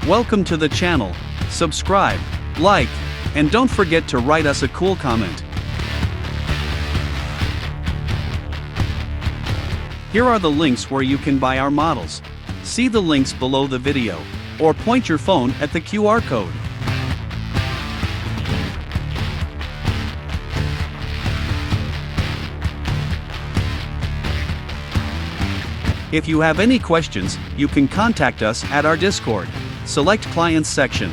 Welcome to the channel. Subscribe, like, and don't forget to write us a cool comment. Here are the links where you can buy our models. See the links below the video, or point your phone at the QR code. If you have any questions, you can contact us at our Discord. Select Clients section.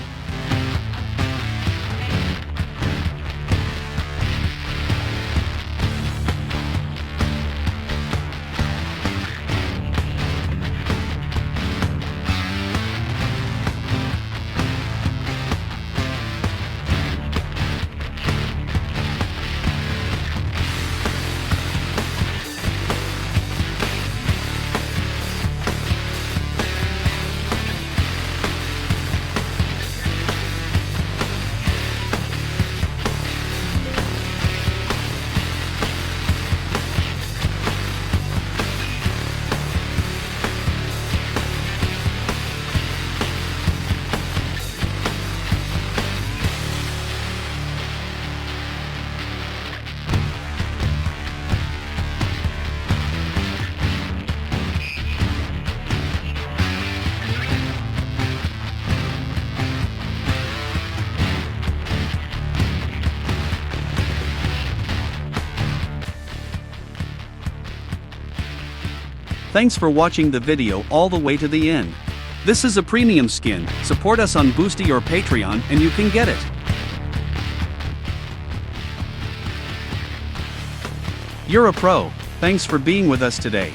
Thanks for watching the video all the way to the end. This is a premium skin. Support us on Boosty or Patreon and you can get it. You're a pro. Thanks for being with us today.